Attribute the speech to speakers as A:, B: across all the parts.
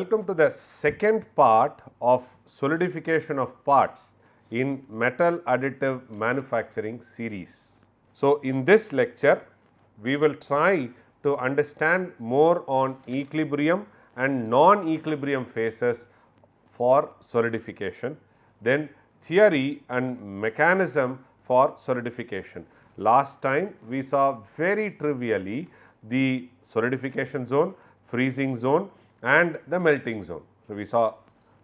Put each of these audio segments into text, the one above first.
A: welcome to the second part of solidification of parts in metal additive manufacturing series. So, in this lecture, we will try to understand more on equilibrium and non-equilibrium phases for solidification, then theory and mechanism for solidification. Last time we saw very trivially the solidification zone, freezing zone and the melting zone. So, we saw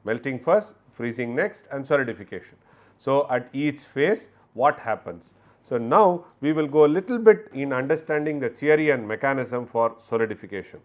A: melting first, freezing next and solidification. So, at each phase what happens? So, now we will go a little bit in understanding the theory and mechanism for solidification.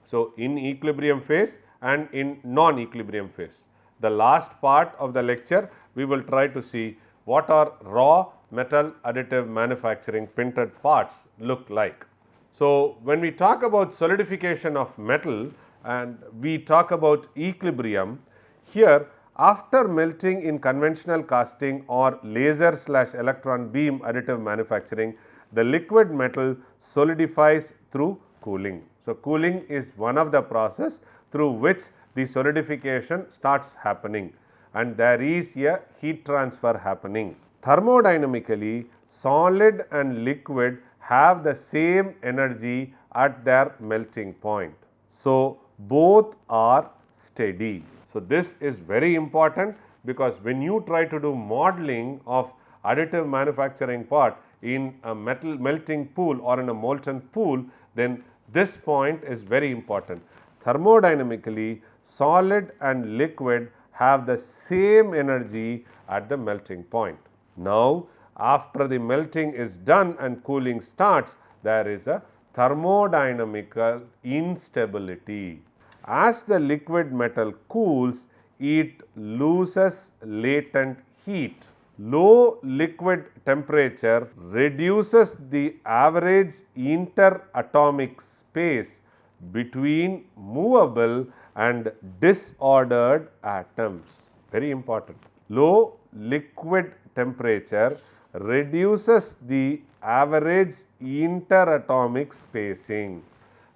A: So, in equilibrium phase and in non-equilibrium phase. The last part of the lecture we will try to see what are raw metal additive manufacturing printed parts look like. So, when we talk about solidification of metal and we talk about equilibrium, here after melting in conventional casting or laser/electron beam additive manufacturing, the liquid metal solidifies through cooling. So, cooling is one of the process through which the solidification starts happening and there is a heat transfer happening. Thermodynamically, solid and liquid have the same energy at their melting point. So, both are steady. So, this is very important because when you try to do modeling of additive manufacturing part in a metal melting pool or in a molten pool, then this point is very important. Thermodynamically, solid and liquid have the same energy at the melting point. Now, after the melting is done and cooling starts, there is a thermodynamical instability. As the liquid metal cools, it loses latent heat. Low liquid temperature reduces the average interatomic space between movable and disordered atoms. Very important. Low liquid temperature reduces the average interatomic spacing.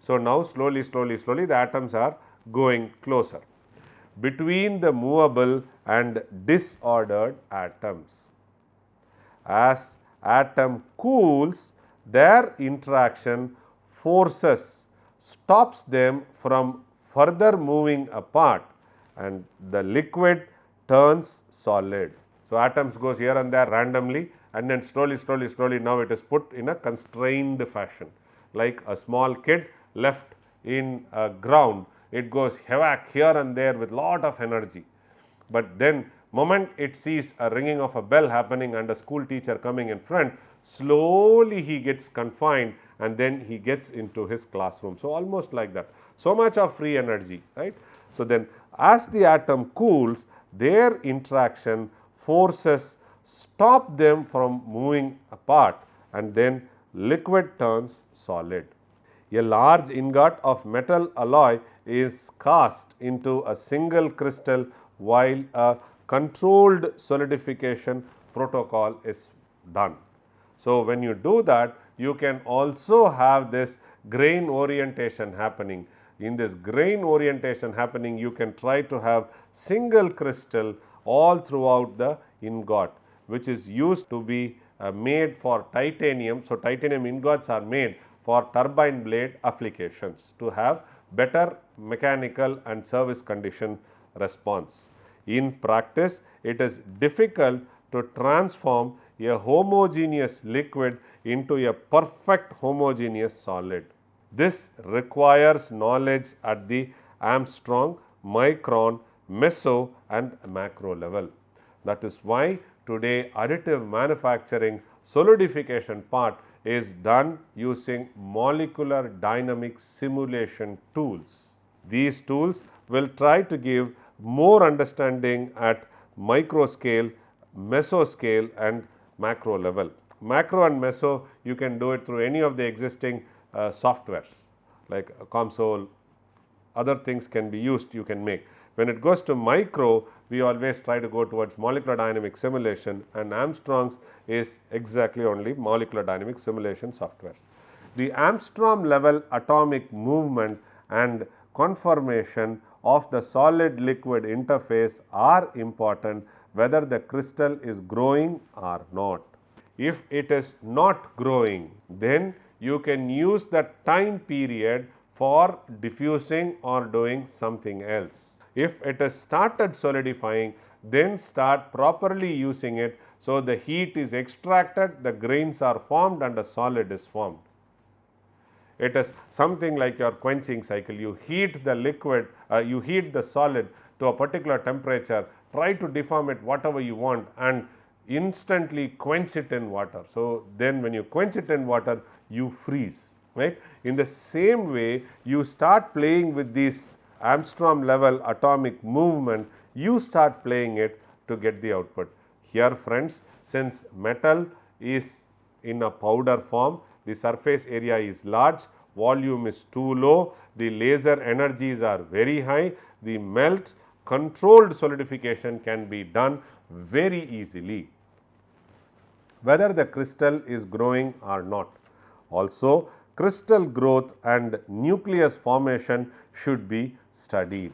A: So, now slowly the atoms are going closer between the movable and disordered atoms. As atom cools, their interaction forces stops them from further moving apart and the liquid turns solid. So, atoms goes here and there randomly and then slowly now it is put in a constrained fashion, like a small kid left in a ground, it goes havoc here and there with lot of energy, but then moment it sees a ringing of a bell happening and a school teacher coming in front, slowly he gets confined and then he gets into his classroom. So, almost like that, so much of free energy, right. So, then as the atom cools, their interaction forces stop them from moving apart and then liquid turns solid. A large ingot of metal alloy is cast into a single crystal while a controlled solidification protocol is done. So, when you do that, you can also have this grain orientation happening. In this grain orientation happening, you can try to have single crystal all throughout the ingot, which is used to be made for titanium. So, titanium ingots are made for turbine blade applications to have better mechanical and service condition response. In practice, it is difficult to transform a homogeneous liquid into a perfect homogeneous solid. This requires knowledge at the Armstrong, micron, meso and macro level. That is why today additive manufacturing solidification part is done using molecular dynamic simulation tools. These tools will try to give more understanding at micro scale, meso scale and macro level. Macro and meso, you can do it through any of the existing softwares like COMSOL, other things can be used, you can make. When it goes to micro, we always try to go towards molecular dynamic simulation, and Armstrong's is exactly only molecular dynamic simulation softwares. The Armstrong level atomic movement and conformation of the solid liquid interface are important whether the crystal is growing or not. If it is not growing, then you can use the time period for diffusing or doing something else. If it has started solidifying, then start properly using it, so the heat is extracted, the grains are formed and a solid is formed. It is something like your quenching cycle. You heat the liquid, you heat the solid to a particular temperature, try to deform it whatever you want and instantly quench it in water. So, then when you quench it in water, you freeze, right. In the same way, you start playing with these Armstrong level atomic movement, you start playing it to get the output. Here friends, since metal is in a powder form, the surface area is large, volume is too low, the laser energies are very high, the melt controlled solidification can be done very easily, whether the crystal is growing or not. Also, crystal growth and nucleus formation should be studied.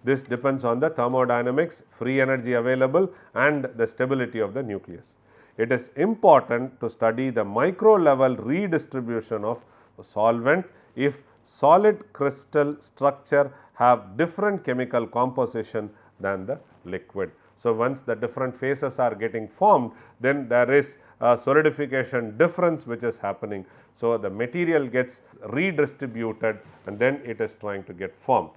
A: This depends on the thermodynamics, free energy available and the stability of the nucleus. It is important to study the micro level redistribution of solvent if solid crystal structure have different chemical composition than the liquid. So, once the different phases are getting formed, then there is a solidification difference which is happening. So, the material gets redistributed and then it is trying to get formed.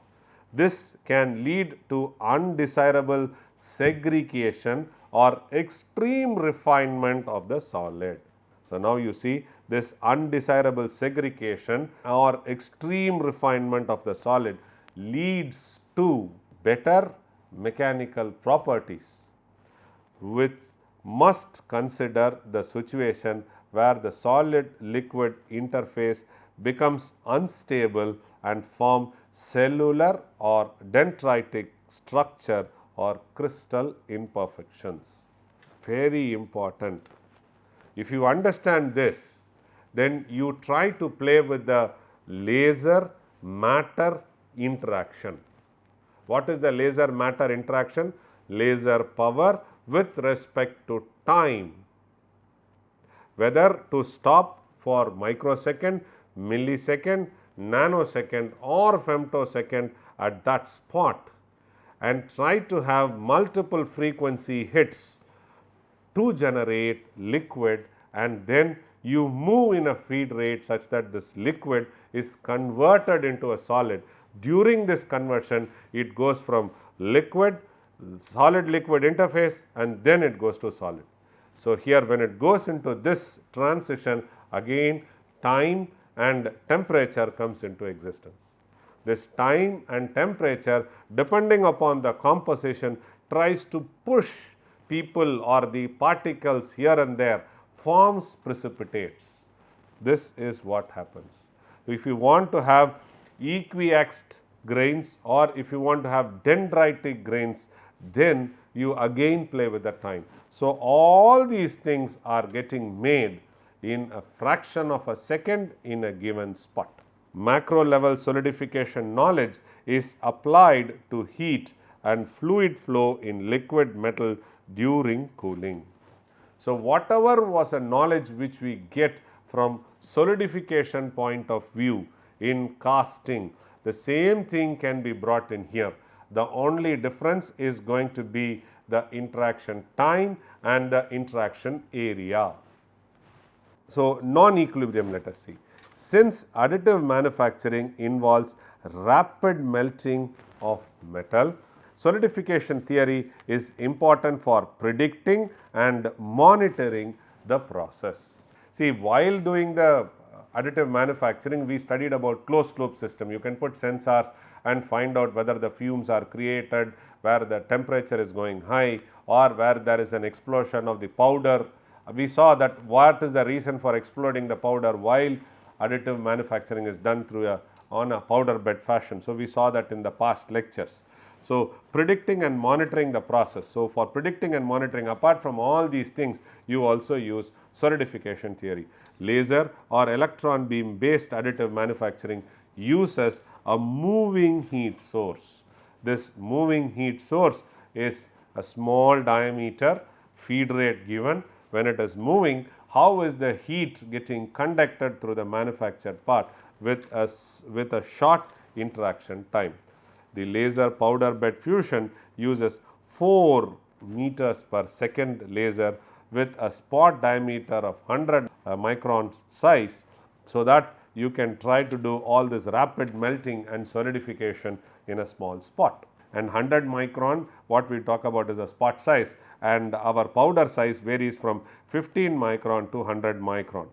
A: This can lead to undesirable segregation or extreme refinement of the solid. So, now you see this undesirable segregation or extreme refinement of the solid leads to better mechanical properties, which must consider the situation where the solid liquid interface becomes unstable and form cellular or dendritic structure or crystal imperfections. Very important. If you understand this, then you try to play with the laser matter interaction. What is the laser matter interaction? Laser power with respect to time, whether to stop for microsecond, millisecond, nanosecond or femtosecond at that spot, and try to have multiple frequency hits to generate liquid, and then you move in a feed rate such that this liquid is converted into a solid. During this conversion, it goes from liquid, solid liquid interface and then it goes to solid. So, here when it goes into this transition, again time and temperature comes into existence. This time and temperature, depending upon the composition, tries to push people or the particles here and there, forms precipitates. This is what happens. If you want to have equiaxed grains or if you want to have dendritic grains, then you again play with the time. So, all these things are getting made in a fraction of a second in a given spot. Macro level solidification knowledge is applied to heat and fluid flow in liquid metal during cooling. So, whatever was a knowledge which we get from solidification point of view in casting, the same thing can be brought in here. The only difference is going to be the interaction time and the interaction area. So, non-equilibrium, let us see. Since additive manufacturing involves rapid melting of metal, solidification theory is important for predicting and monitoring the process. See, while doing the additive manufacturing, we studied about closed loop system. You can put sensors and find out whether the fumes are created, where the temperature is going high or where there is an explosion of the powder. We saw that what is the reason for exploding the powder while additive manufacturing is done through on a powder bed fashion. So, we saw that in the past lectures. So, predicting and monitoring the process. So, for predicting and monitoring, apart from all these things, you also use solidification theory. Laser or electron beam based additive manufacturing uses a moving heat source. This moving heat source is a small diameter, feed rate given. When it is moving, how is the heat getting conducted through the manufactured part with a short interaction time. The laser powder bed fusion uses 4 meters per second laser with a spot diameter of 100 micron size, so that you can try to do all this rapid melting and solidification in a small spot. And 100 micron, what we talk about is a spot size, and our powder size varies from 15 micron to 100 micron.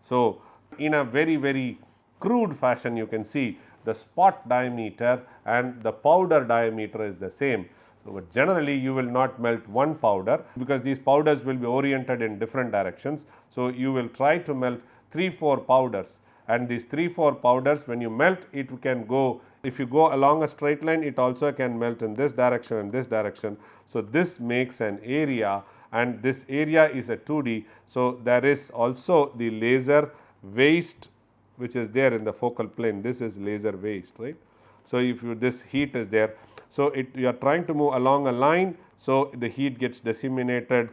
A: So, in a very crude fashion, you can see the spot diameter and the powder diameter is the same. So, but generally you will not melt one powder, because these powders will be oriented in different directions. So, you will try to melt 3-4 powders, and these 3-4 powders, when you melt, it can go, if you go along a straight line, it also can melt in this direction and this direction. So, this makes an area, and this area is a 2D. So, there is also the laser waste which is there in the focal plane. This is laser waste, right. So, if you, this heat is there, so you are trying to move along a line, so the heat gets disseminated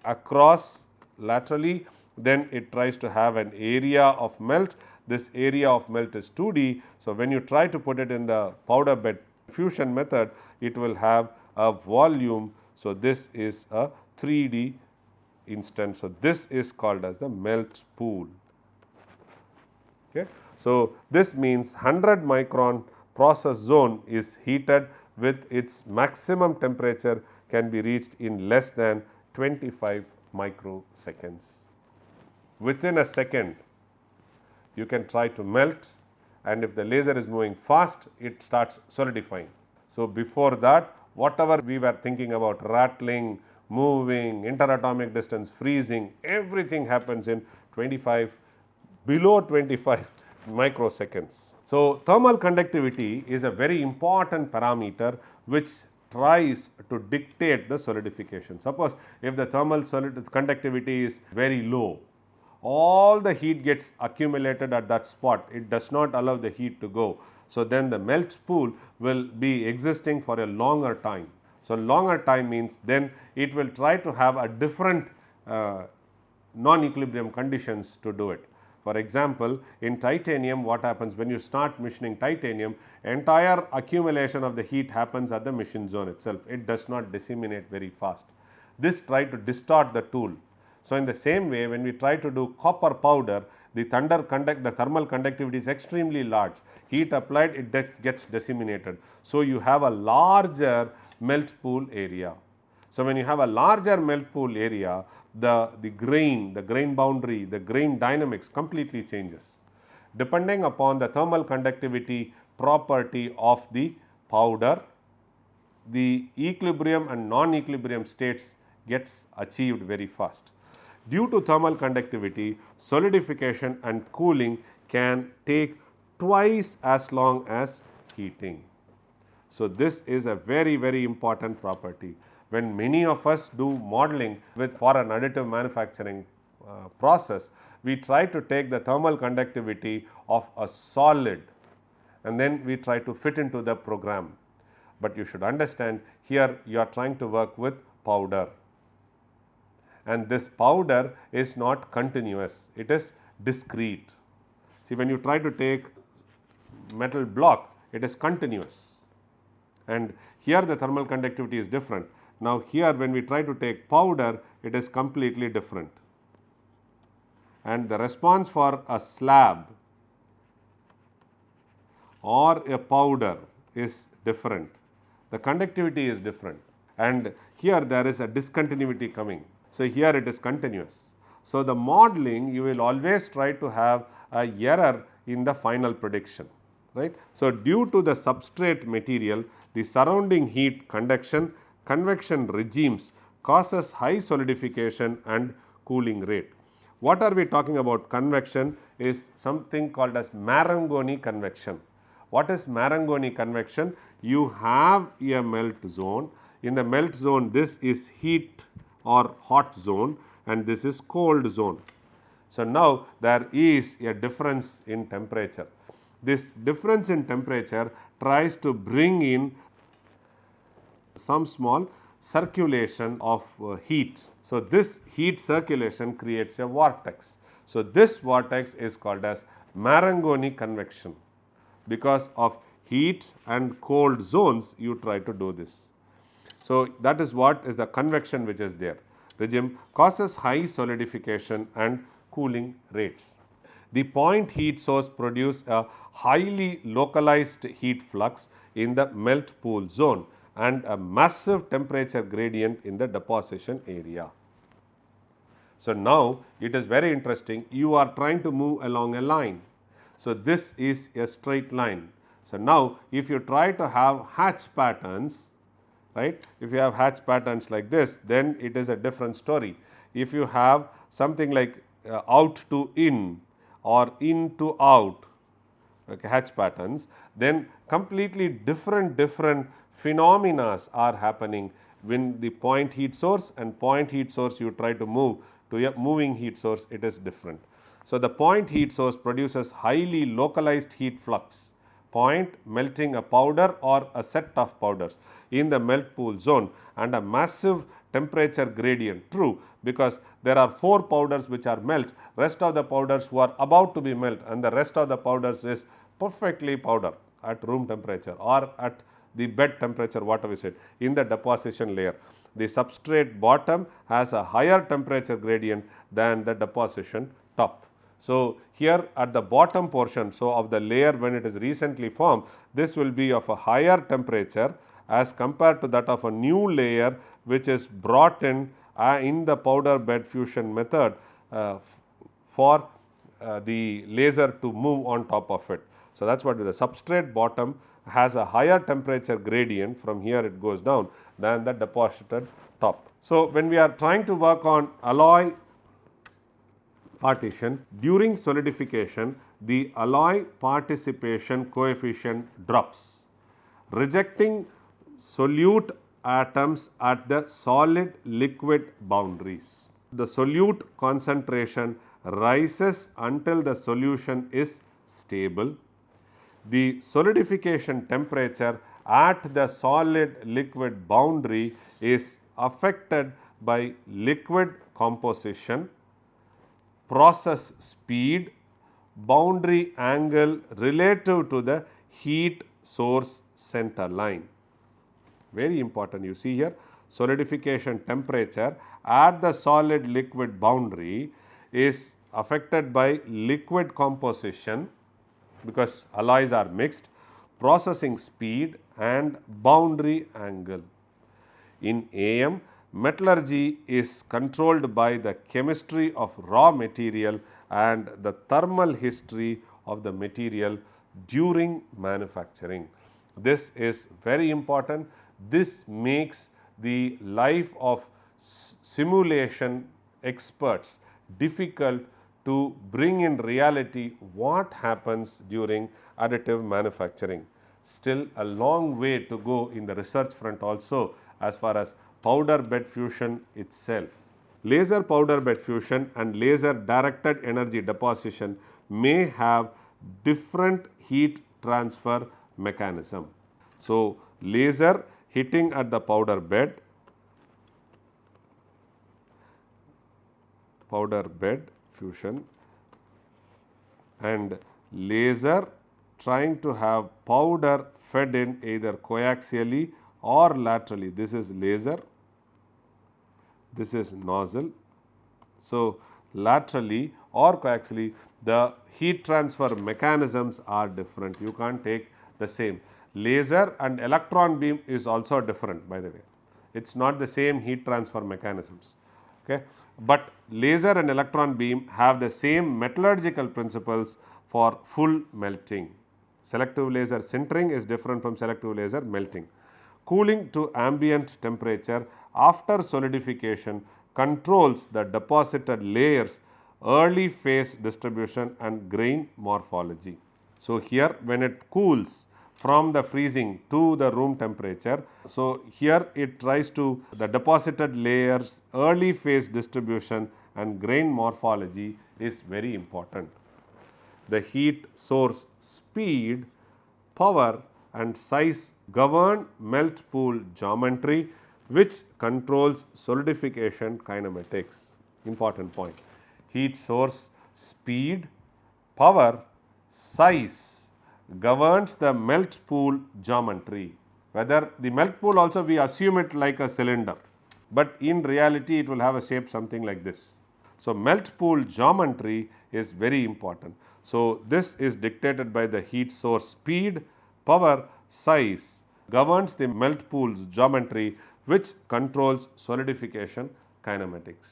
A: across laterally, then it tries to have an area of melt. This area of melt is 2D. So, when you try to put it in the powder bed fusion method, it will have a volume. So, this is a 3D instance. So, this is called as the melt pool. Okay. So, this means 100 micron process zone is heated with its maximum temperature can be reached in less than 25 microseconds. Within a second, you can try to melt, and if the laser is moving fast, it starts solidifying. So, before that, whatever we were thinking about rattling, moving, interatomic distance, freezing, everything happens in below 25 microseconds. So, thermal conductivity is a very important parameter which tries to dictate the solidification. Suppose if the thermal conductivity is very low, all the heat gets accumulated at that spot, it does not allow the heat to go. So, then the melt pool will be existing for a longer time. So, longer time means then it will try to have a different non-equilibrium conditions to do it. For example, in titanium, what happens when you start machining titanium, entire accumulation of the heat happens at the machine zone itself. It does not disseminate very fast. This tries to distort the tool. So, in the same way, when we try to do copper powder, the thermal conductivity is extremely large. Heat applied, it gets disseminated. So, you have a larger melt pool area. So, when you have a larger melt pool area, the grain boundary, the grain dynamics completely changes. Depending upon the thermal conductivity property of the powder, the equilibrium and non-equilibrium states gets achieved very fast. Due to thermal conductivity, solidification and cooling can take twice as long as heating. So, this is a very important property. When many of us do modeling for an additive manufacturing process, we try to take the thermal conductivity of a solid and then we try to fit into the program. But you should understand, here you are trying to work with powder, and this powder is not continuous, it is discrete. See, when you try to take metal block, it is continuous, and here the thermal conductivity is different. Now, here when we try to take powder, it is completely different, and the response for a slab or a powder is different. The conductivity is different, and here there is a discontinuity coming. So, here it is continuous. So, the modeling, you will always try to have a error in the final prediction, right. So, due to the substrate material, the surrounding heat convection regimes causes high solidification and cooling rate. What are we talking about? Convection is something called as Marangoni convection. What is Marangoni convection? You have a melt zone. In the melt zone, this is heat or hot zone, and this is cold zone. So, now there is a difference in temperature. this difference in temperature tries to bring in some small circulation of heat. So, this heat circulation creates a vortex. So, this vortex is called as Marangoni convection. Because of heat and cold zones, you try to do this. So, that is what is the convection which is there. Regime causes high solidification and cooling rates. The point heat source produce a highly localized heat flux in the melt pool zone and a massive temperature gradient in the deposition area. So, now it is very interesting, you are trying to move along a line. So, this is a straight line. So, now if you try to have hatch patterns, right, if you have hatch patterns like this, then it is a different story. If you have something like out to in or in to out, okay, hatch patterns, then completely different phenomena are happening when the point heat source and point heat source you try to move to a moving heat source, it is different. So, the point heat source produces highly localized heat flux, point melting a powder or a set of powders in the melt pool zone and a massive temperature gradient. True, because there are 4 powders which are melt, rest of the powders who are about to be melt, and the rest of the powders is perfectly powder at room temperature or at the bed temperature, whatever we said, in the deposition layer. The substrate bottom has a higher temperature gradient than the deposition top. So, here at the bottom portion, so of the layer when it is recently formed, this will be of a higher temperature as compared to that of a new layer which is brought in the powder bed fusion method for the laser to move on top of it. So, that is what the substrate bottom has a higher temperature gradient, from here it goes down, than the deposited top. So, when we are trying to work on alloy partition, during solidification the alloy participation coefficient drops, rejecting solute atoms at the solid liquid boundaries. The solute concentration rises until the solution is stable. The solidification temperature at the solid liquid boundary is affected by liquid composition, process speed, boundary angle relative to the heat source center line. Very important, you see here, solidification temperature at the solid liquid boundary is affected by liquid composition because alloys are mixed, processing speed and boundary angle. In AM, metallurgy is controlled by the chemistry of raw material and the thermal history of the material during manufacturing. This is very important. This makes the life of simulation experts difficult to bring in reality what happens during additive manufacturing. Still a long way to go in the research front also as far as powder bed fusion itself. Laser powder bed fusion and laser directed energy deposition may have different heat transfer mechanism. So, laser hitting at the powder bed fusion and laser trying to have powder fed in either coaxially or laterally. This is laser, this is nozzle. So, laterally or coaxially the heat transfer mechanisms are different. You can't take the same. Laser and electron beam is also different, by the way. It is not the same heat transfer mechanisms. Okay. But laser and electron beam have the same metallurgical principles for full melting. Selective laser sintering is different from selective laser melting. Cooling to ambient temperature after solidification controls the deposited layers early phase distribution and grain morphology. So, here when it cools from the freezing to the room temperature, so here it tries to the deposited layers early phase distribution and grain morphology is very important. the heat source speed, power and size govern melt pool geometry, which controls solidification kinematics. Important point. Heat source speed, power, size governs the melt pool geometry. Whether the melt pool also we assume it like a cylinder, but in reality it will have a shape something like this. So, melt pool geometry is very important. So, this is dictated by the heat source speed, power, size governs the melt pool geometry, which controls solidification kinematics.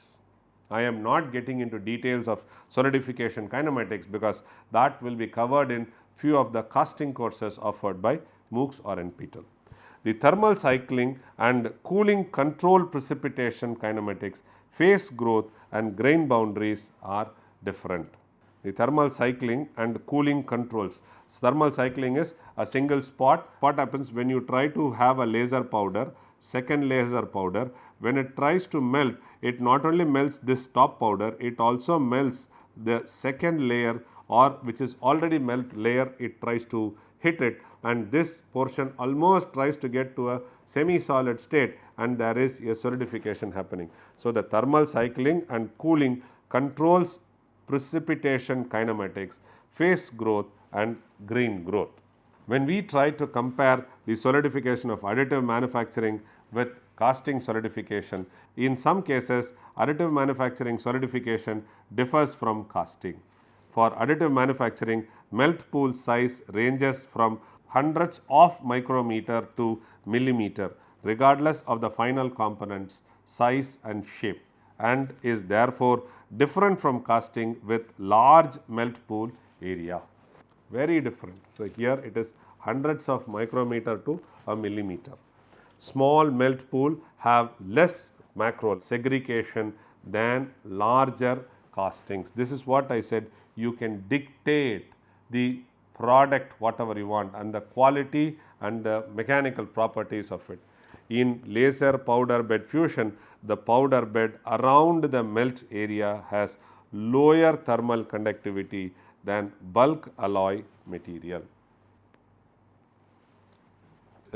A: I am not getting into details of solidification kinematics because that will be covered in few of the casting courses offered by MOOCs or NPTEL. The thermal cycling and cooling control precipitation kinematics, phase growth and grain boundaries are different. The thermal cycling and cooling controls. So, thermal cycling is a single spot. What happens when you try to have a laser powder, second laser powder, when it tries to melt, it not only melts this top powder, it also melts the second layer, or which is already melt layer, it tries to hit it, and this portion almost tries to get to a semi-solid state, and there is a solidification happening. So, the thermal cycling and cooling controls precipitation kinematics, phase growth and grain growth. When we try to compare the solidification of additive manufacturing with casting solidification, in some cases additive manufacturing solidification differs from casting. For additive manufacturing, melt pool size ranges from hundreds of micrometer to millimeter regardless of the final components size and shape, and is therefore different from casting with large melt pool area. Very different. So, here it is hundreds of micrometer to a millimeter. Small melt pool have less macro segregation than larger castings. This is what I said, you can dictate the product whatever you want and the quality and the mechanical properties of it. In laser powder bed fusion, the powder bed around the melt area has lower thermal conductivity than bulk alloy material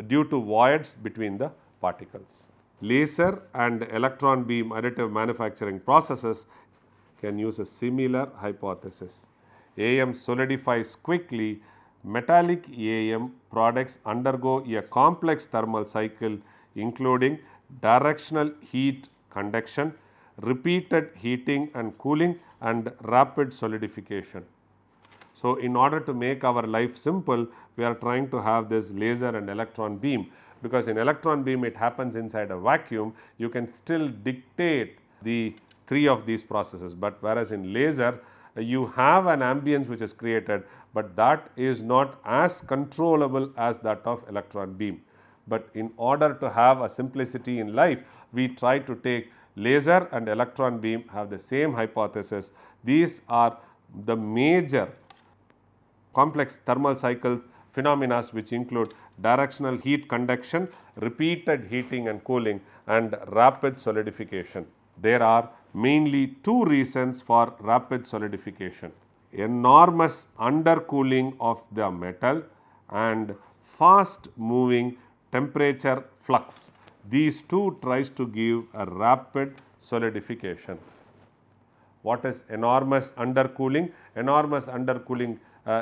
A: due to voids between the particles. Laser and electron beam additive manufacturing processes can use a similar hypothesis. AM solidifies quickly. Metallic AM products undergo a complex thermal cycle including directional heat conduction, repeated heating and cooling and rapid solidification. So, in order to make our life simple, we are trying to have this laser and electron beam, because in electron beam it happens inside a vacuum, you can still dictate the three of these processes, but whereas in laser you have an ambience which is created, but that is not as controllable as that of electron beam. But in order to have a simplicity in life, we try to take laser and electron beam have the same hypothesis. These are the major complex thermal cycle phenomena which include directional heat conduction, repeated heating and cooling and rapid solidification. There are mainly two reasons for rapid solidification: enormous undercooling of the metal and fast moving temperature flux. These two tries to give a rapid solidification. What is enormous undercooling? Enormous undercooling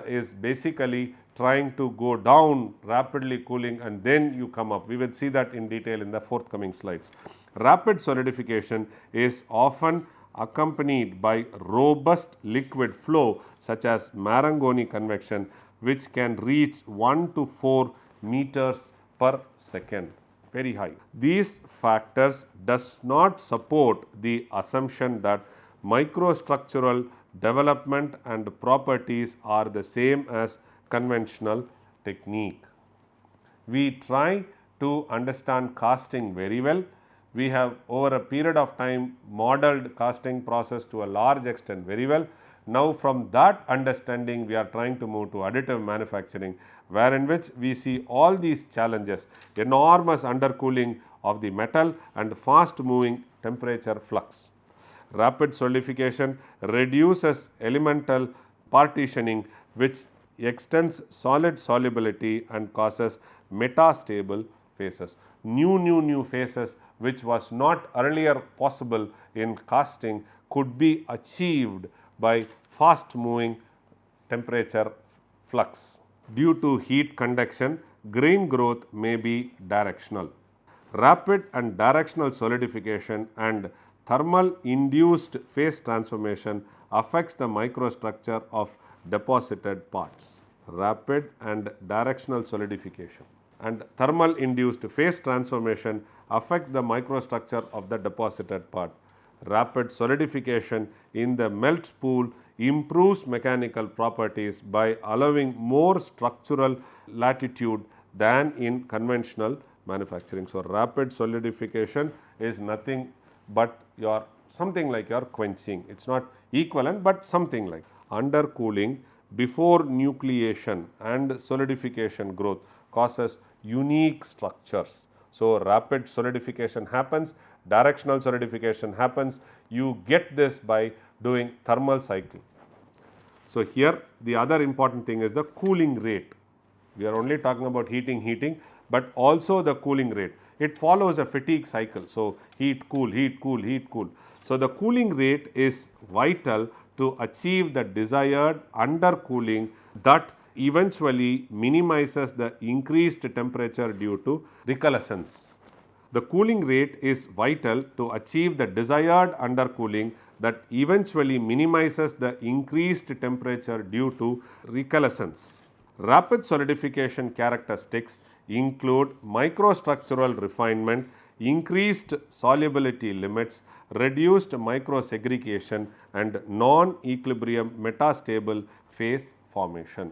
A: is basically trying to go down, rapidly cooling, and then you come up. We will see that in detail in the forthcoming slides. Rapid solidification is often accompanied by robust liquid flow such as Marangoni convection, which can reach 1 to 4 meters per second, very high. These factors does not support the assumption that microstructural development and properties are the same as conventional technique. We try to understand casting very well. We have over a period of time modeled casting process to a large extent very well. Now, from that understanding we are trying to move to additive manufacturing, wherein which we see all these challenges: enormous undercooling of the metal and fast moving temperature flux. Rapid solidification reduces elemental partitioning which extends solid solubility and causes metastable phases. New phases which was not earlier possible in casting could be achieved by fast moving temperature flux. Due to heat conduction, grain growth may be directional. Rapid and directional solidification and thermal induced phase transformation affects the microstructure of deposited parts. Rapid and directional solidification and thermal induced phase transformation affect the microstructure of the deposited part. Rapid solidification in the melt pool improves mechanical properties by allowing more structural latitude than in conventional manufacturing. So, rapid solidification is nothing but your something like your quenching. It is not equivalent, but something like. Undercooling before nucleation and solidification growth causes unique structures. So, rapid solidification happens, directional solidification happens, you get this by doing thermal cycle. So, here the other important thing is the cooling rate. We are only talking about heating, but also the cooling rate. It follows a fatigue cycle. So, heat, cool, heat, cool, heat, cool. So, the cooling rate is vital to achieve the desired undercooling that eventually minimizes the increased temperature due to recoalescence. The cooling rate is vital to achieve the desired undercooling that eventually minimizes the increased temperature due to recoalescence. Rapid solidification characteristics include microstructural refinement, increased solubility limits, reduced microsegregation and non-equilibrium metastable phase formation.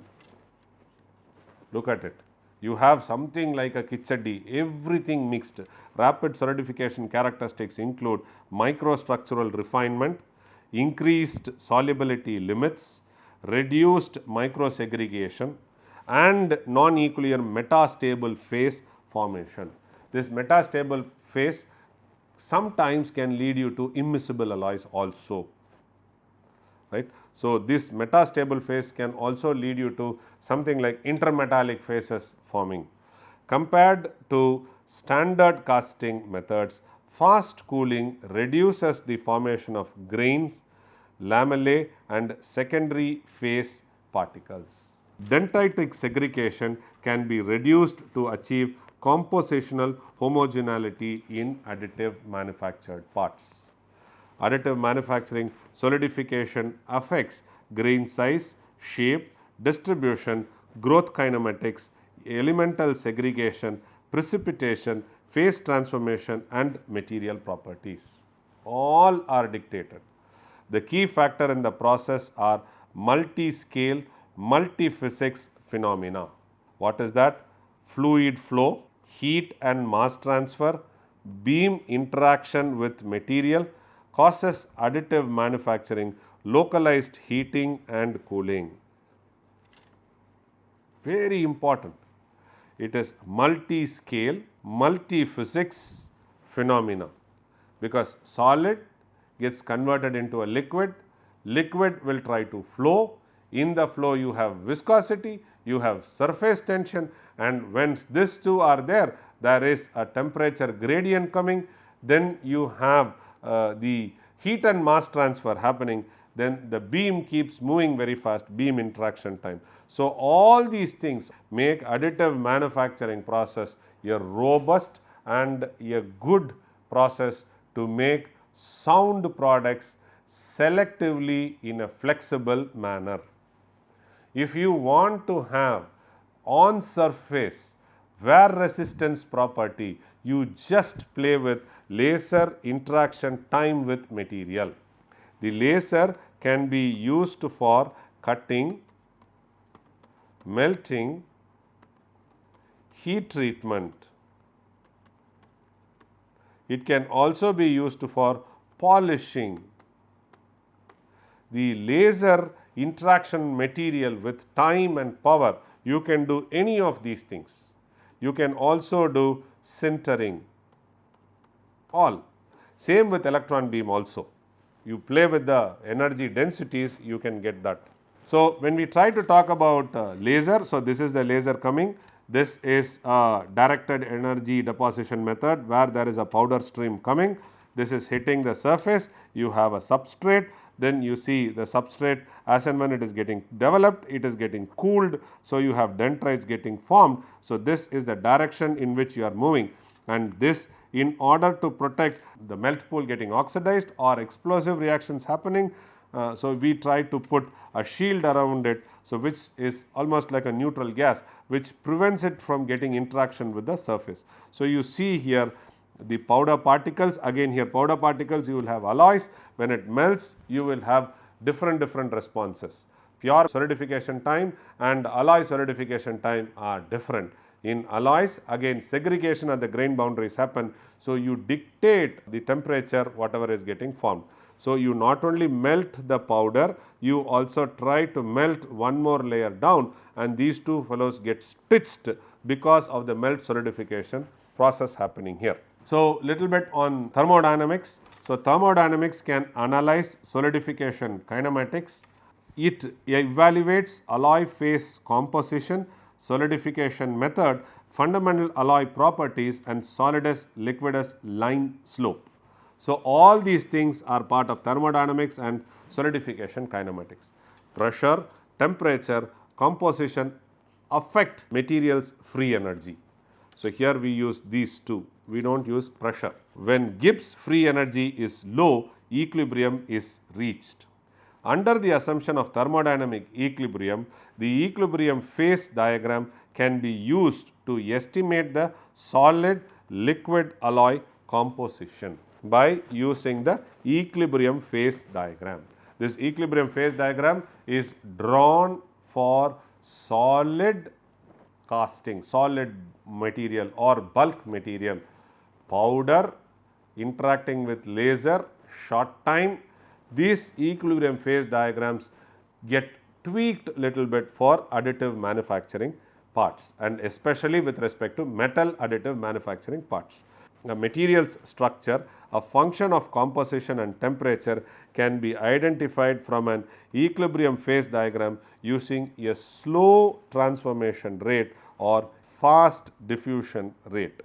A: Look at it. You have something like a kichadi, everything mixed. Rapid solidification characteristics include microstructural refinement, increased solubility limits, reduced microsegregation and non-equilibrium metastable phase formation. This metastable phase sometimes can lead you to immiscible alloys also, right. So, this metastable phase can also lead you to something like intermetallic phases forming. Compared to standard casting methods, fast cooling reduces the formation of grains, lamellae and secondary phase particles. Dendritic segregation can be reduced to achieve compositional homogeneity in additive manufactured parts. Additive manufacturing solidification affects grain size, shape, distribution, growth kinematics, elemental segregation, precipitation, phase transformation and material properties. All are dictated. The key factor in the process are multi-scale, multi-physics phenomena. What is that? Fluid flow, heat and mass transfer, beam interaction with material causes additive manufacturing, localized heating and cooling. Very important. It is multi-scale, multi-physics phenomena because solid gets converted into a liquid, liquid will try to flow, in the flow you have viscosity, you have surface tension and when these two are there, there is a temperature gradient coming, then you have the heat and mass transfer happening, then the beam keeps moving very fast, beam interaction time. So, all these things make additive manufacturing process a robust and a good process to make sound products selectively in a flexible manner. If you want to have on surface wear resistance property, you just play with laser interaction time with material. The laser can be used for cutting, melting, heat treatment. It can also be used for polishing. The laser interaction material with time and power, you can do any of these things. You can also do sintering, all. Same with electron beam also. You play with the energy densities, you can get that. So, when we try to talk about laser, so this is the laser coming, this is a directed energy deposition method where there is a powder stream coming, this is hitting the surface, you have a substrate, then you see the substrate as and when it is getting developed, it is getting cooled. So, you have dendrites getting formed. So, this is the direction in which you are moving, and this in order to protect the melt pool getting oxidized or explosive reactions happening. So, we try to put a shield around it, so which is almost like a neutral gas which prevents it from getting interaction with the surface. So, you see here the powder particles, again here powder particles, you will have alloys. When it melts, you will have different responses. Pure solidification time and alloy solidification time are different. In alloys, again segregation at the grain boundaries happen. So, you dictate the temperature whatever is getting formed. So, you not only melt the powder, you also try to melt one more layer down, and these two fellows get stitched because of the melt solidification process happening here. So, little bit on thermodynamics. So, thermodynamics can analyze solidification kinematics. It evaluates alloy phase composition, solidification method, fundamental alloy properties and solidus liquidus line slope. So, all these things are part of thermodynamics and solidification kinematics. Pressure, temperature, composition affect materials free energy. So, here we use these two, we do not use pressure. When Gibbs free energy is low, equilibrium is reached. Under the assumption of thermodynamic equilibrium, the equilibrium phase diagram can be used to estimate the solid liquid alloy composition by using the equilibrium phase diagram. This equilibrium phase diagram is drawn for solid casting, solid material or bulk material, powder interacting with laser, short time. These equilibrium phase diagrams get tweaked little bit for additive manufacturing parts, and especially with respect to metal additive manufacturing parts. The material's structure, a function of composition and temperature, can be identified from an equilibrium phase diagram using a slow transformation rate or fast diffusion rate.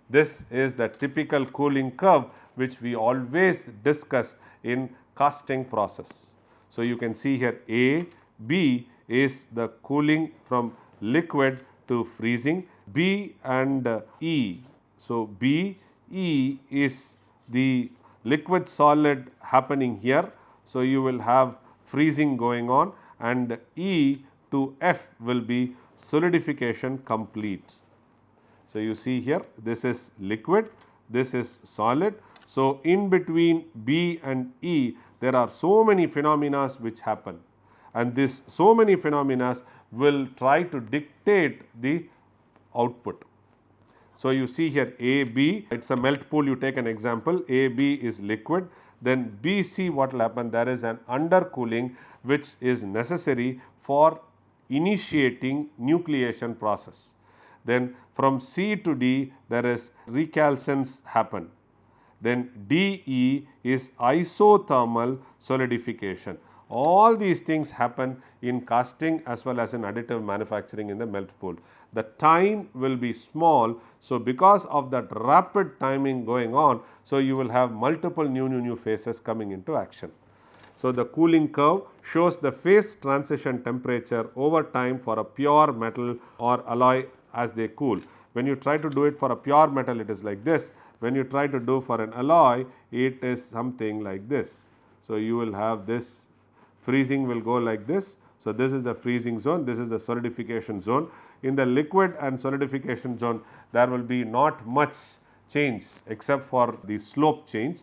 A: This is the typical cooling curve which we always discuss in casting process. So, you can see here A, B is the cooling from liquid to freezing, B and E. So, B, E is the liquid solid happening here. So, you will have freezing going on, and E to F will be solidification complete. So, you see here this is liquid, this is solid. So, in between B and E there are so many phenomena which happen, and this so many phenomena will try to dictate the output. So, you see here A, B, it is a melt pool, you take an example, A, B is liquid, then B, C, what will happen? There is an undercooling which is necessary for initiating nucleation process. Then from C to D there is recalcitrance happen. Then DE is isothermal solidification. All these things happen in casting as well as in additive manufacturing in the melt pool. The time will be small. So, because of that rapid timing going on, so you will have multiple new phases coming into action. So, the cooling curve shows the phase transition temperature over time for a pure metal or alloy as they cool. When you try to do it for a pure metal, it is like this. When you try to do for an alloy, it is something like this. So, you will have this freezing will go like this. So, this is the freezing zone, this is the solidification zone. In the liquid and solidification zone, there will be not much change except for the slope change,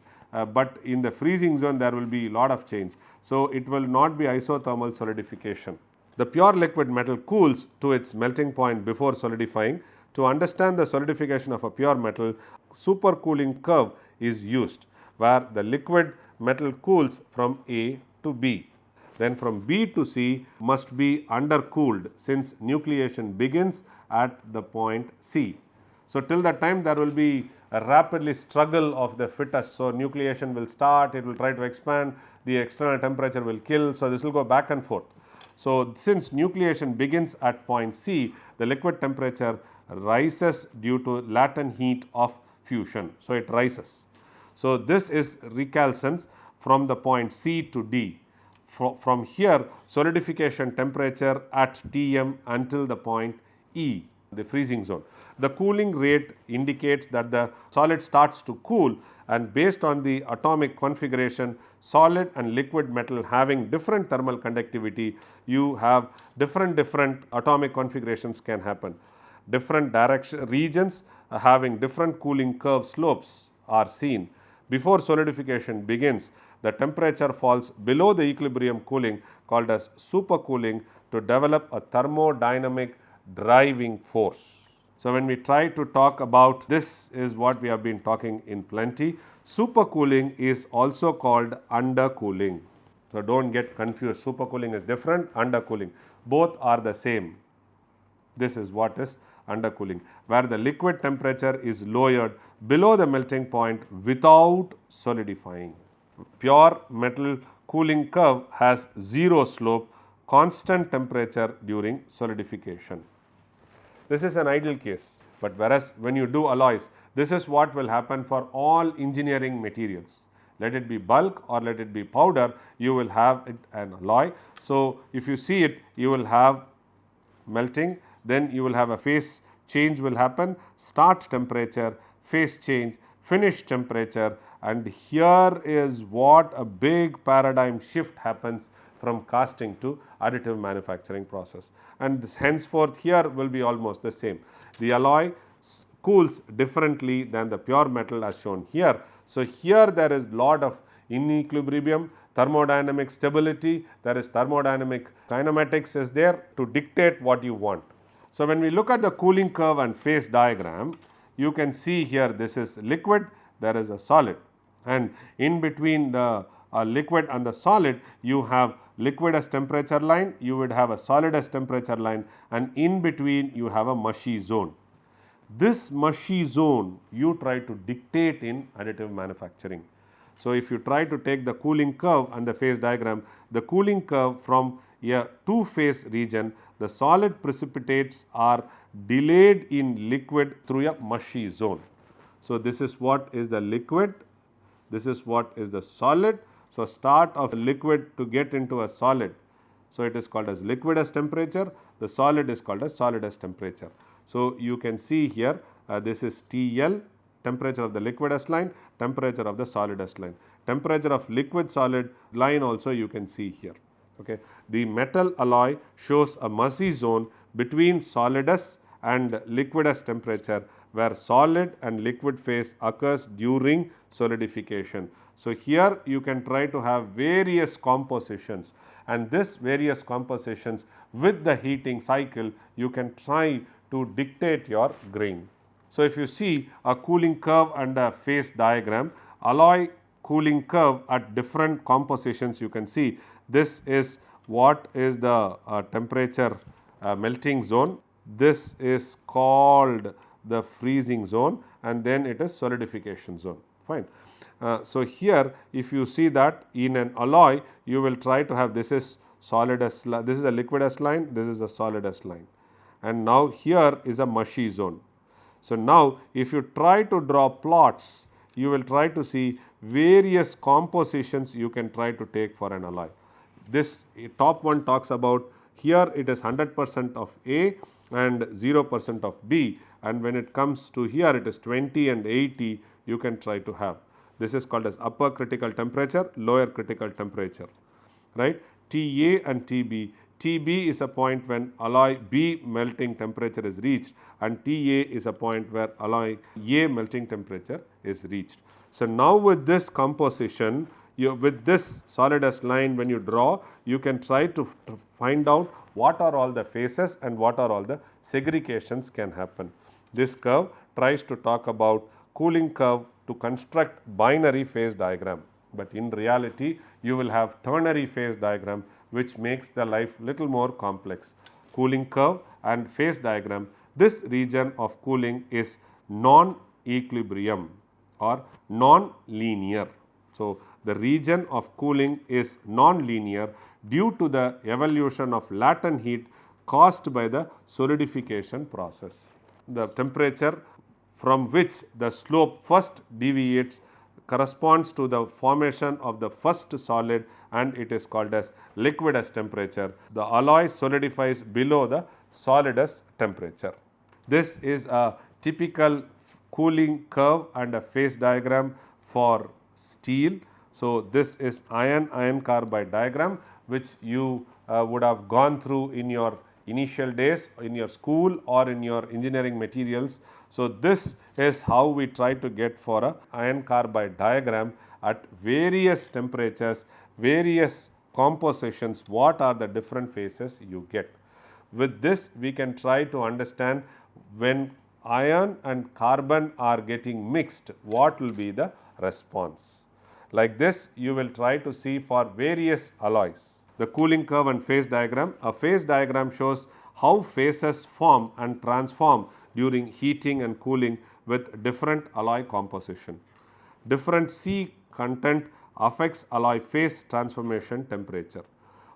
A: but in the freezing zone there will be lot of change. So, it will not be isothermal solidification. The pure liquid metal cools to its melting point before solidifying. To understand the solidification of a pure metal, supercooling curve is used, where the liquid metal cools from A to B. Then from B to C must be undercooled, since nucleation begins at the point C. So, till that time there will be a rapidly struggle of the fittest. So, nucleation will start, it will try to expand, the external temperature will kill. So, this will go back and forth. So, since nucleation begins at point C, the liquid temperature rises due to latent heat of fusion. So, it rises. So, this is recalcitrance from the point C to D. From here, solidification temperature at Tm until the point E, the freezing zone. The cooling rate indicates that the solid starts to cool, and based on the atomic configuration, solid and liquid metal having different thermal conductivity, you have different atomic configurations can happen. Different regions having different cooling curve slopes are seen. Before solidification begins, the temperature falls below the equilibrium cooling called as supercooling to develop a thermodynamic driving force. So, when we try to talk about this is what we have been talking in plenty. Supercooling is also called undercooling. So, do not get confused, supercooling is different, undercooling, both are the same. This is what is undercooling, where the liquid temperature is lowered below the melting point without solidifying. Pure metal cooling curve has zero slope, constant temperature during solidification. This is an ideal case, but whereas when you do alloys, this is what will happen for all engineering materials. Let it be bulk or let it be powder, you will have it an alloy. So, if you see it, you will have melting, then you will have a phase change will happen, start temperature, phase change, finish temperature, and here is what a big paradigm shift happens from casting to additive manufacturing process, and this henceforth here will be almost the same. The alloy cools differently than the pure metal as shown here. So, here there is lot of inequilibrium, thermodynamic stability, there is thermodynamic kinematics is there to dictate what you want. So, when we look at the cooling curve and phase diagram, you can see here this is liquid, there is a solid, and in between the liquid and the solid you have liquid as temperature line, you would have a solid as temperature line, and in between you have a mushy zone. This mushy zone you try to dictate in additive manufacturing. So, if you try to take the cooling curve and the phase diagram, the cooling curve from a two phase region, the solid precipitates are delayed in liquid through a mushy zone. So, this is what is the liquid, this is what is the solid. So, start of liquid to get into a solid. So, it is called as liquid as temperature, the solid is called as solid as temperature. So, you can see here this is TL, temperature of the liquid as line, temperature of the solid as line. Temperature of liquid solid line also you can see here. Okay. The metal alloy shows a mushy zone between solidus and liquidus temperature, where solid and liquid phase occurs during solidification. So, here you can try to have various compositions, and this various compositions with the heating cycle you can try to dictate your grain. So, if you see a cooling curve and a phase diagram, alloy cooling curve at different compositions you can see this is what is the temperature melting zone, this is called the freezing zone, and then it is solidification zone, fine. So, here if you see that in an alloy you will try to have this is solid as this is a liquid as line, this is a solid as line, and now here is a mushy zone. So, now if you try to draw plots, you will try to see various compositions you can try to take for an alloy. This top one talks about here it is 100% of A and 0% of B, and when it comes to here it is 20 and 80 you can try to have. This is called as upper critical temperature, lower critical temperature, right. TA and TB. TB is a point when alloy B melting temperature is reached, and TA is a point where alloy A melting temperature is reached. So, now with this composition, with this solid as line when you draw, you can try to find out what are all the phases and what are all the segregations can happen. This curve tries to talk about cooling curve to construct binary phase diagram, but in reality you will have ternary phase diagram, which makes the life little more complex. Cooling curve and phase diagram, this region of cooling is non-equilibrium or non-linear. So, the region of cooling is non-linear due to the evolution of latent heat caused by the solidification process. The temperature from which the slope first deviates corresponds to the formation of the first solid, and it is called as liquidus temperature. The alloy solidifies below the solidus temperature. This is a typical cooling curve and a phase diagram for steel. So, this is iron carbide diagram, which you would have gone through in your initial days in your school or in your engineering materials. So, this is how we try to get for a iron carbide diagram at various temperatures, various compositions, what are the different phases you get. With this, we can try to understand when iron and carbon are getting mixed, what will be the response. Like this, you will try to see for various alloys. The cooling curve and phase diagram. A phase diagram shows how phases form and transform during heating and cooling with different alloy composition. Different C content affects alloy phase transformation temperature.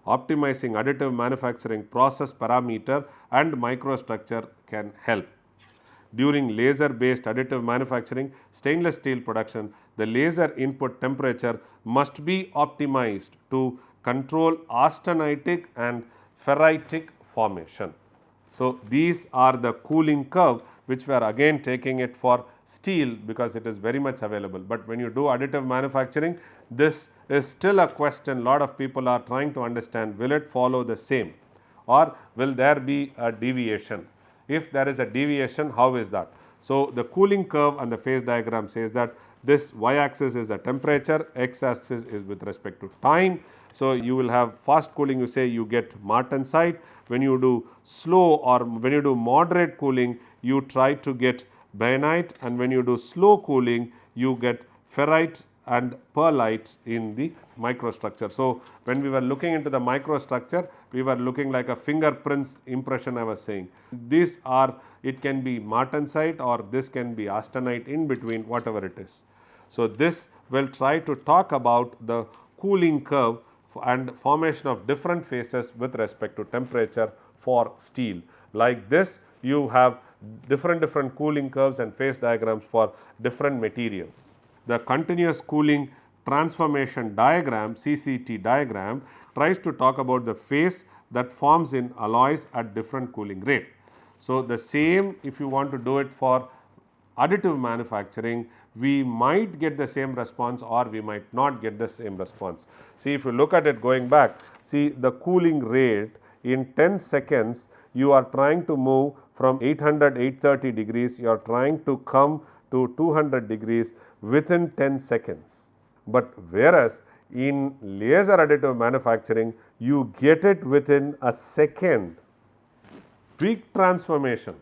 A: Optimizing additive manufacturing process parameter and microstructure can help. During laser based additive manufacturing stainless steel production, the laser input temperature must be optimized to control austenitic and ferritic formation. So, these are the cooling curve which we are again taking it for steel because it is very much available, but when you do additive manufacturing, this is still a question. Lot of people are trying to understand, will it follow the same or will there be a deviation? If there is a deviation, how is that? So, the cooling curve and the phase diagram says that this y axis is the temperature, x axis is with respect to time. So, you will have fast cooling, you say you get martensite. When you do slow or when you do moderate cooling, you try to get bainite, and when you do slow cooling, you get ferrite and pearlite in the microstructure. So, when we were looking into the microstructure, we were looking like a fingerprints impression I was saying. These are, it can be martensite or this can be austenite, in between, whatever it is. So, this will try to talk about the cooling curve and formation of different phases with respect to temperature for steel. Like this, you have different cooling curves and phase diagrams for different materials. The continuous cooling transformation diagram, CCT diagram, tries to talk about the phase that forms in alloys at different cooling rate. So, the same, if you want to do it for additive manufacturing, we might get the same response or we might not get the same response. See, if you look at it going back, see the cooling rate in 10 seconds, you are trying to move from 800, 830 degrees, you are trying to come to 200 degrees within 10 seconds. But whereas in laser additive manufacturing, you get it within a second. Big transformation.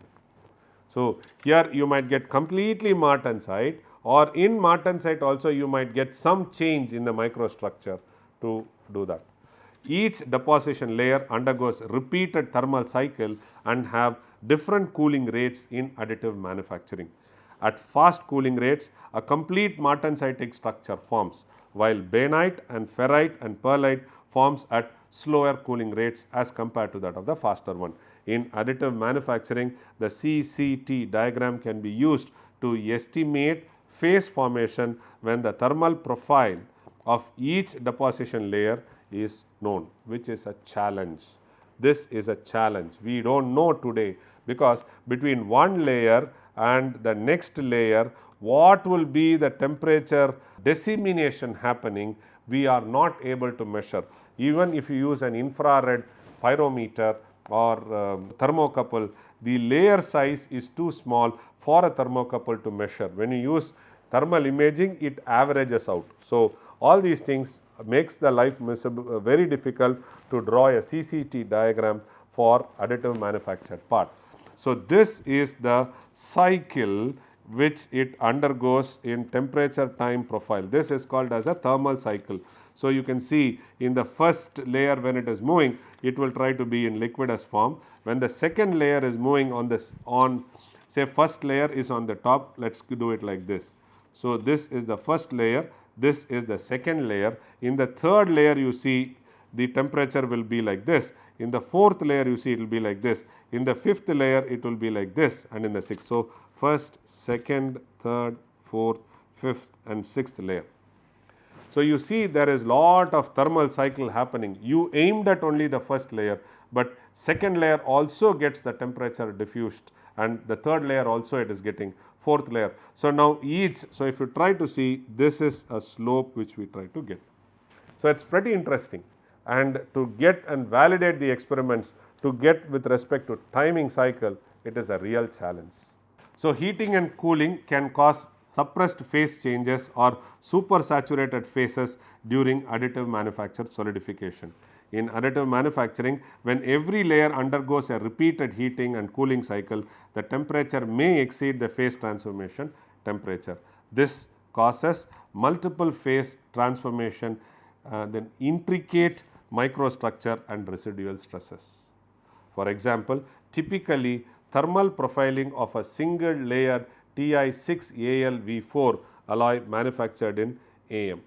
A: So, here you might get completely martensite, or in martensite also you might get some change in the microstructure to do that. Each deposition layer undergoes repeated thermal cycle and have different cooling rates in additive manufacturing. At fast cooling rates, a complete martensitic structure forms, while bainite and ferrite and pearlite forms at slower cooling rates as compared to that of the faster one. In additive manufacturing, the CCT diagram can be used to estimate phase formation when the thermal profile of each deposition layer is known, which is a challenge. This is a challenge. We do not know today, because between one layer and the next layer, what will be the temperature dissemination happening, we are not able to measure. Even if you use an infrared pyrometer or thermocouple, the layer size is too small for a thermocouple to measure. When you use thermal imaging, it averages out. So, all these things makes the life very difficult to draw a CCT diagram for additive manufactured part. So, this is the cycle which it undergoes in temperature time profile. This is called as a thermal cycle. So, you can see in the first layer, when it is moving, it will try to be in liquidus form. When the second layer is moving on this, on say first layer is on the top, let us do it like this. So, this is the first layer, this is the second layer. In the third layer, you see the temperature will be like this. In the fourth layer, you see it will be like this. In the fifth layer, it will be like this, and in the sixth. So, first, second, third, fourth, fifth and sixth layer. So, you see there is lot of thermal cycle happening. You aimed at only the first layer, but second layer also gets the temperature diffused, and the third layer also it is getting, fourth layer. So, now so if you try to see, this is a slope which we try to get. So, it is pretty interesting, and to get and validate the experiments, to get with respect to timing cycle, it is a real challenge. So, heating and cooling can cause suppressed phase changes or supersaturated phases during additive manufacture solidification. In additive manufacturing, when every layer undergoes a repeated heating and cooling cycle, the temperature may exceed the phase transformation temperature. This causes multiple phase transformation, then intricate microstructure and residual stresses. For example, typically thermal profiling of a single layer Ti6AlV4 alloy manufactured in AM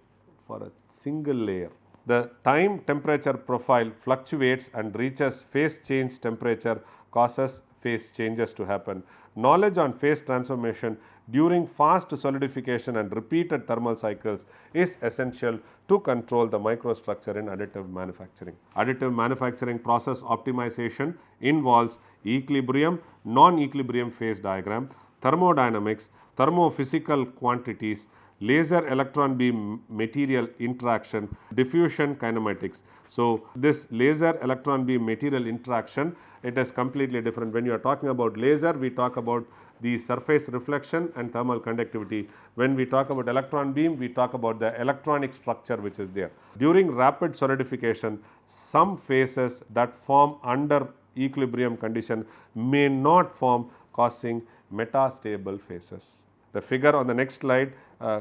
A: for a single layer. The time temperature profile fluctuates and reaches phase change temperature, causes phase changes to happen. Knowledge on phase transformation during fast solidification and repeated thermal cycles is essential to control the microstructure in additive manufacturing. Additive manufacturing process optimization involves equilibrium, non-equilibrium phase diagram, thermodynamics, thermophysical quantities, laser electron beam material interaction, diffusion kinematics. So, this laser electron beam material interaction, it is completely different. When you are talking about laser, we talk about the surface reflection and thermal conductivity. When we talk about electron beam, we talk about the electronic structure which is there. During rapid solidification, some phases that form under equilibrium condition may not form, causing metastable phases. The figure on the next slide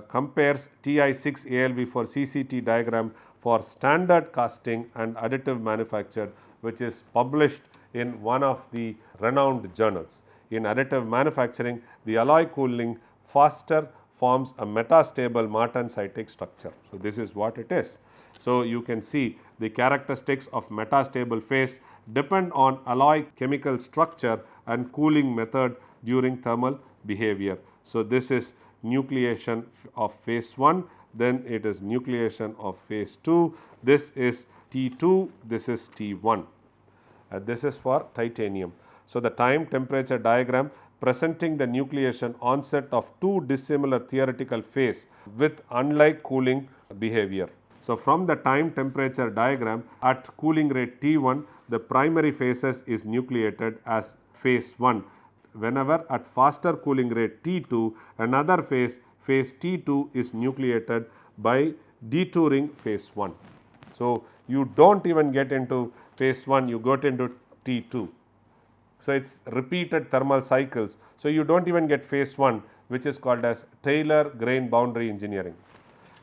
A: compares Ti6AlV4 CCT diagram for standard casting and additive manufacture, which is published in one of the renowned journals. In additive manufacturing, the alloy cooling faster forms a metastable martensitic structure. So, this is what it is. So, you can see the characteristics of metastable phase depend on alloy chemical structure and cooling method during thermal behavior. So, this is nucleation of phase 1, then it is nucleation of phase 2, this is T2, this is T1, this is for titanium. So, the time temperature diagram presenting the nucleation onset of two dissimilar theoretical phase with unlike cooling behavior. So, from the time temperature diagram at cooling rate T1, the primary phases is nucleated as phase 1. Whenever at faster cooling rate T2, another phase T2 is nucleated by detouring phase 1. So, you do not even get into phase 1, you got into T2. So, it is repeated thermal cycles. So, you do not even get phase 1, which is called as Taylor grain boundary engineering.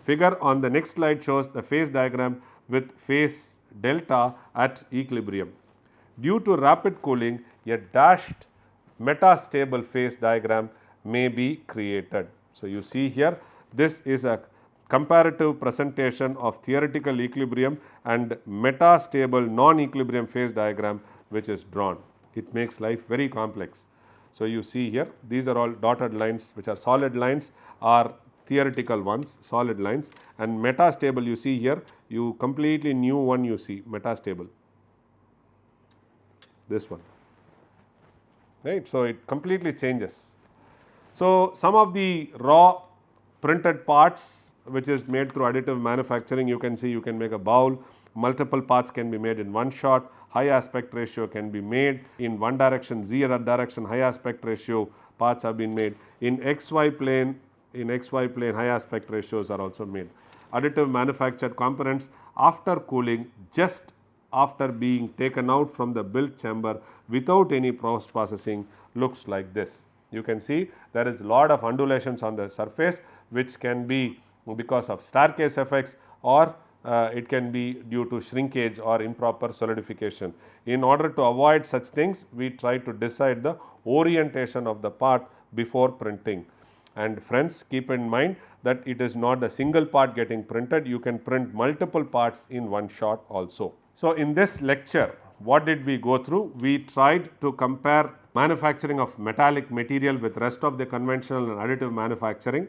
A: Figure on the next slide shows the phase diagram with phase delta at equilibrium. Due to rapid cooling, a dashed metastable phase diagram may be created. So, you see here, this is a comparative presentation of theoretical equilibrium and metastable non-equilibrium phase diagram which is drawn. It makes life very complex. So, you see here, these are all dotted lines which are solid lines, are theoretical ones, solid lines, and metastable you see here, you completely new one you see, metastable, this one, right. So, it completely changes. So, some of the raw printed parts which is made through additive manufacturing, you can see you can make a bowl, multiple parts can be made in one shot, high aspect ratio can be made in one direction, Z direction high aspect ratio parts have been made. In XY plane, high aspect ratios are also made. Additive manufactured components after cooling, just after being taken out from the build chamber without any post processing, looks like this. You can see there is lot of undulations on the surface which can be because of staircase effects, or it can be due to shrinkage or improper solidification. In order to avoid such things, we try to decide the orientation of the part before printing. And friends, keep in mind that it is not a single part getting printed, you can print multiple parts in one shot also. So, in this lecture, what did we go through? We tried to compare manufacturing of metallic material with rest of the conventional and additive manufacturing.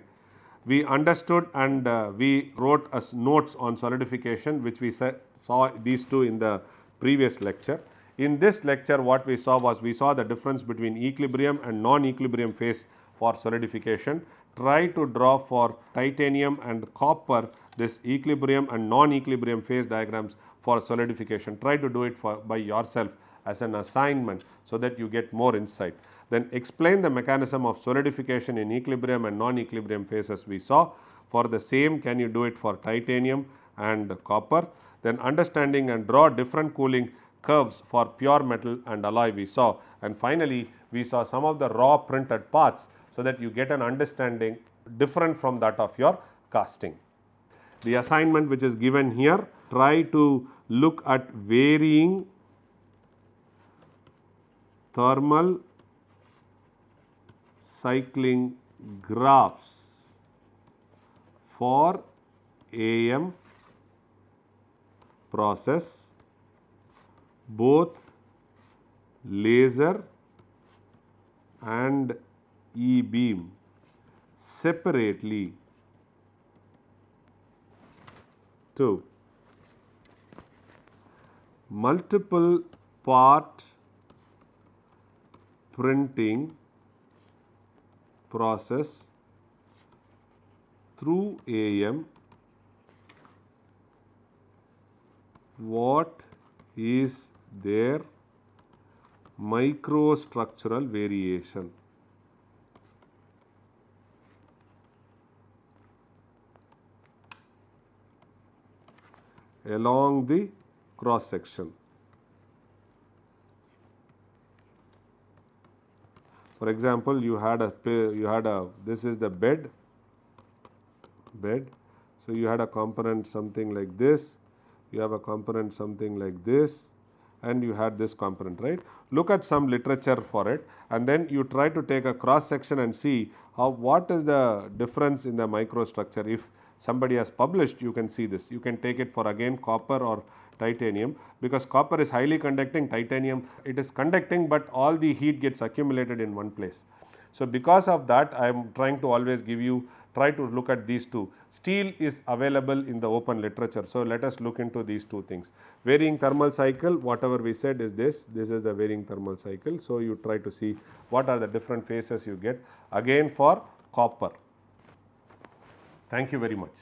A: We understood and we wrote as notes on solidification, which we saw these two in the previous lecture. In this lecture, what we saw was, we saw the difference between equilibrium and non-equilibrium phase for solidification. Try to draw for titanium and copper this equilibrium and non-equilibrium phase diagrams for solidification. Try to do it by yourself as an assignment so that you get more insight. Then explain the mechanism of solidification in equilibrium and non-equilibrium phases we saw. For the same, can you do it for titanium and copper? Then understanding and draw different cooling curves for pure metal and alloy we saw. And finally, we saw some of the raw printed parts so that you get an understanding different from that of your casting. The assignment which is given here, try to look at varying thermal cycling graphs for AM process, both laser and E-beam separately. 2. Multiple part printing process through AM, what is their microstructural variation? Along the cross section. For example, this is the bed. So you had a component something like this, you have a component something like this, and you had this component, right? Look at some literature for it, and then you try to take a cross section and see what is the difference in the microstructure. If somebody has published, you can see this. You can take it for again copper or titanium, because copper is highly conducting, titanium it is conducting, but all the heat gets accumulated in one place. So, because of that, I am trying to always try to look at these two. Steel is available in the open literature. So, let us look into these two things. Varying thermal cycle, whatever we said is this is the varying thermal cycle. So, you try to see what are the different phases you get again for copper. Thank you very much.